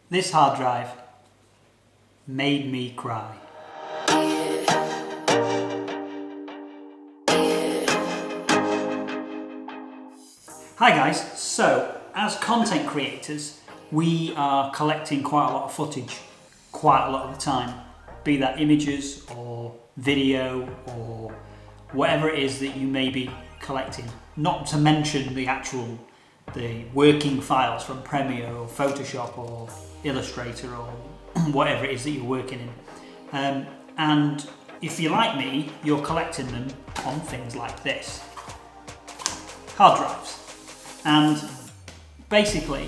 This hard drive made me cry. Hi guys, so as content creators we are collecting quite a lot of footage quite a lot of the time, be that images or video or whatever it is that you may be collecting, not to mention the working files from Premiere or Photoshop or Illustrator or whatever it is that you're working in. And if you're like me, you're collecting them on things like this. Hard drives. And basically,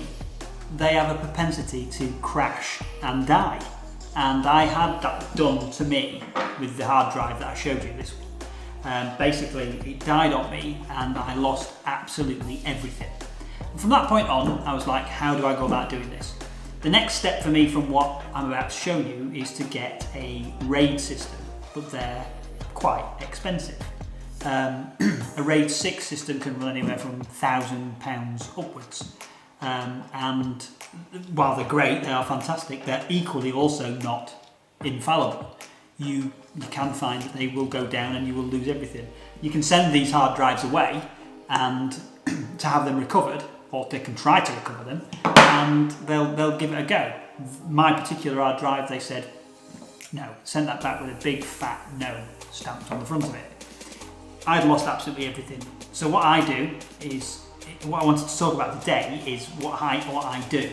they have a propensity to crash and die. And I had that done to me with the hard drive that I showed you this one. Basically, it died on me and I lost absolutely everything. And from that point on, I was like, how do I go about doing this? The next step for me from what I'm about to show you is to get a RAID system, but they're quite expensive. A RAID 6 system can run anywhere from £1,000 upwards. And while they're great, they are fantastic, they're equally also not infallible. You can find that they will go down and you will lose everything. You can send these hard drives away and to have them recovered, or they can try to recover them, and they'll give it a go. My particular hard drive, they said, no, send that back with a big fat no stamped on the front of it. I'd lost absolutely everything. So what I do is, what I wanted to talk about today is what I do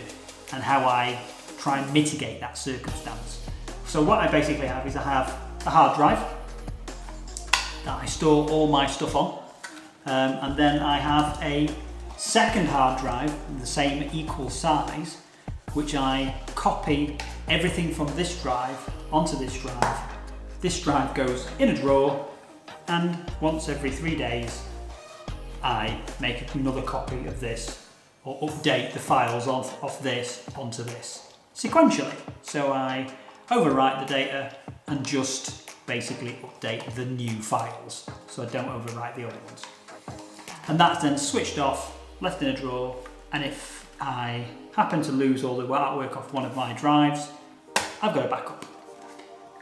and how I try and mitigate that circumstance. So what I basically have is I have a hard drive that I store all my stuff on, and then I have a second hard drive the same equal size, which I copy everything from this drive onto this drive. This drive goes in a drawer, and once every 3 days I make another copy of this, or update the files off this onto this sequentially. So I overwrite the data and just basically update the new files, so I don't overwrite the old ones. And that's then switched off, left in a drawer, and if I happen to lose all the artwork off one of my drives, I've got a backup.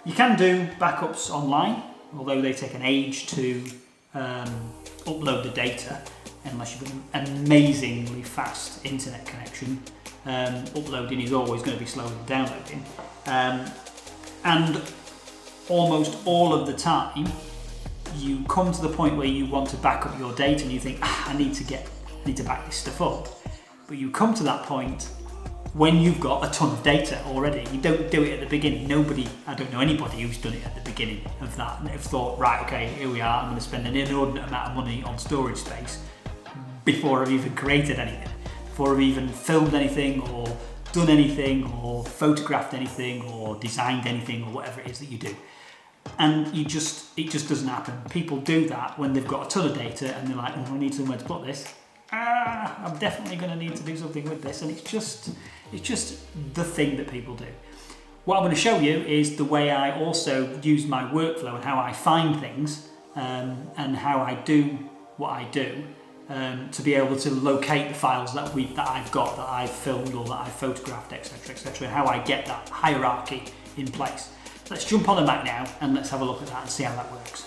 You can do backups online, although they take an age to upload the data, unless you've got an amazingly fast internet connection. Uploading is always going to be slower than downloading. And almost all of the time, you come to the point where you want to back up your data and you think, I need to back this stuff up. But you come to that point when you've got a ton of data already. You don't do it at the beginning. I don't know anybody who's done it at the beginning of that and have thought, right, okay, here we are, I'm going to spend an inordinate amount of money on storage space before I've even created anything, before I've even filmed anything or done anything or photographed anything or designed anything or whatever it is that you do. And it just doesn't happen. People do that when they've got a ton of data and they're like, I need somewhere to put this. I'm definitely going to need to do something with this, and it's just the thing that people do. What I'm going to show you is the way I also use my workflow and how I find things, and how I do what I do to be able to locate the files that I've got, that I've filmed or that I've photographed, etc., and how I get that hierarchy in place. Let's jump on the Mac now and let's have a look at that and see how that works.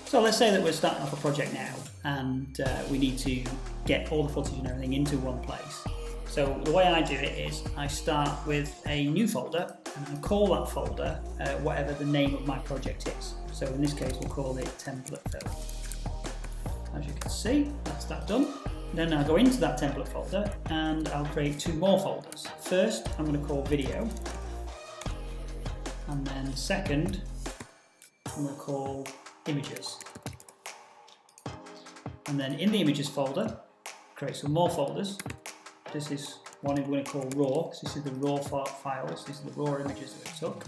So let's say that we're starting off a project now and we need to get all the footage and everything into one place. So the way I do it is I start with a new folder and I call that folder whatever the name of my project is. So in this case we'll call it template film. As you can see, that's that done. Then I'll go into that template folder and I'll create two more folders. First I'm going to call video, and then second I'm going to call images. And then in the images folder, create some more folders. This is one I'm going to call raw, because this is the raw files, these are the raw images that we took.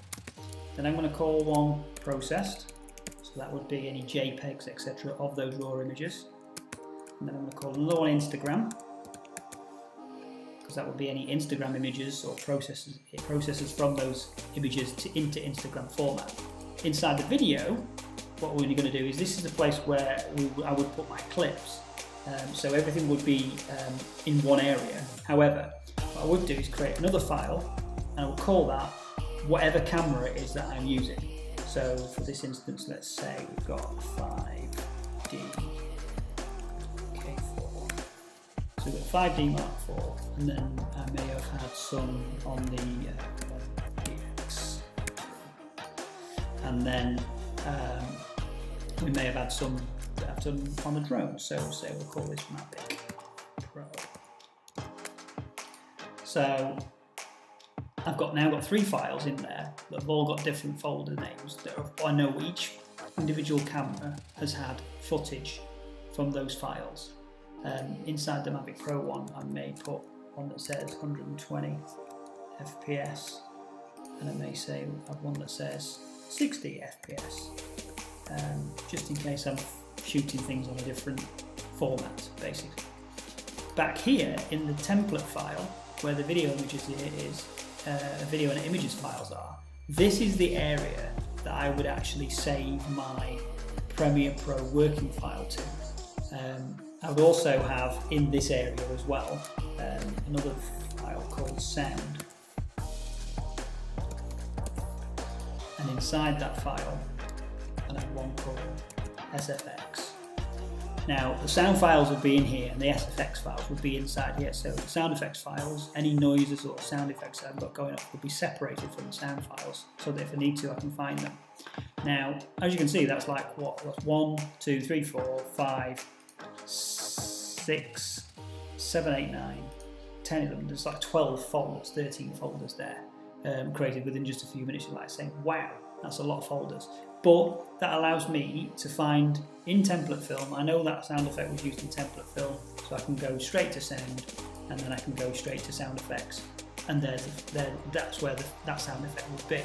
Then I'm going to call one processed, so that would be any JPEGs, etc. of those raw images. And then I'm going to call another one Instagram, because that would be any Instagram images or processes from those images into Instagram format. Inside the video, what we're going to do is, this is the place where I would put my clips. so everything would be in one area. However, what I would do is create another file, and I will call that whatever camera it is that I'm using. So for this instance, let's say we've got 5D K4. So we've got 5D Mark IV, and then I may have had some on the DX, and then we may have had some that I've done on the drone. So say we'll call this Mavic Pro. So I've now got 3 files in there that have all got different folder names. I know each individual camera has had footage from those files. Inside the Mavic Pro one, I may put one that says 120 FPS, and I may say have one that says 60 FPS, just in case I'm shooting things on a different format, basically. Back here in the template file, where the video images here is, video and images files are, this is the area that I would actually save my Premiere Pro working file to. I would also have in this area as well another file called sound, and inside that file I have one called SFX. Now the sound files would be in here and the SFX files would be inside here. So the sound effects files, any noises or sound effects that I've got going off would be separated from the sound files, so that if I need to I can find them. Now as you can see, that's like that's 1, 2, 3, 4, 5, 6, 7, 8, 9, 10 of them. There's like 12 folders, 13 folders there, created within just a few minutes. You're like saying, wow, that's a lot of folders. But that allows me to find in template film, I know that sound effect was used in template film, so I can go straight to sound, and then I can go straight to sound effects, and that's where that sound effect would be.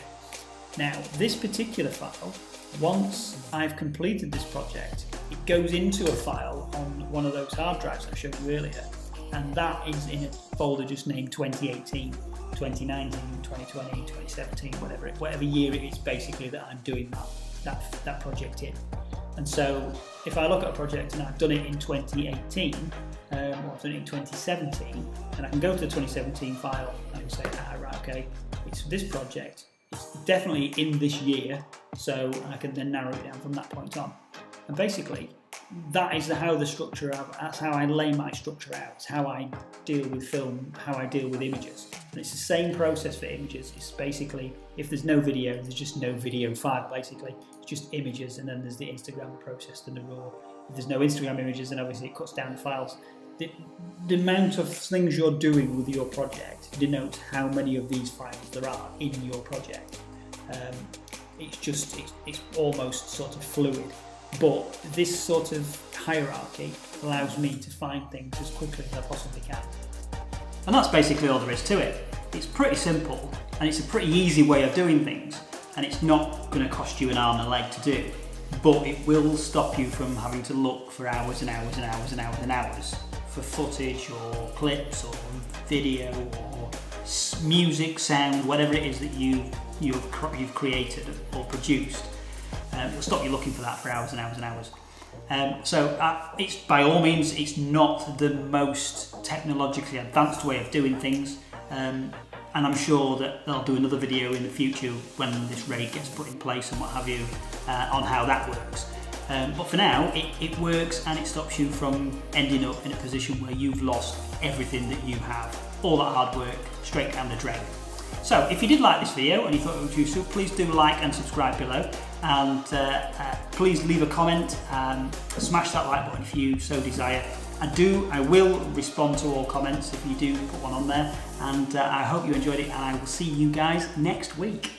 Now, this particular file, once I've completed this project, it goes into a file on one of those hard drives I showed you earlier, and that is in a folder just named 2018, 2019, 2020, 2017, whatever year it is basically that I'm doing that project in. And so if I look at a project and I've done it in 2018, or I've done it in 2017, and I can go to the 2017 file and say, right, okay, it's this project, it's definitely in this year, so I can then narrow it down from that point on. And basically, that is how that's how I lay my structure out. It's how I deal with film, how I deal with images. And it's the same process for images. It's basically, if there's no video, there's just no video file, basically. It's just images, and then there's the Instagram processed and the raw. If there's no Instagram images, then obviously it cuts down the files. The amount of things you're doing with your project denotes how many of these files there are in your project. It's almost sort of fluid. But this sort of hierarchy allows me to find things as quickly as I possibly can. And that's basically all there is to it. It's pretty simple, and it's a pretty easy way of doing things, and it's not going to cost you an arm and a leg to do, but it will stop you from having to look for hours and hours and hours and hours and hours for footage or clips or video or music, sound, whatever it is that you've created or produced. It'll stop you looking for that for hours and hours and hours. It's by all means, it's not the most technologically advanced way of doing things, and I'm sure that they'll do another video in the future when this RAID gets put in place and what have you, on how that works. But for now, it works, and it stops you from ending up in a position where you've lost everything that you have, all that hard work, straight down the drain. So if you did like this video and you thought it was useful, please do like and subscribe below, and please leave a comment and smash that like button if you so desire. I will respond to all comments if you do put one on there, and I hope you enjoyed it, and I will see you guys next week.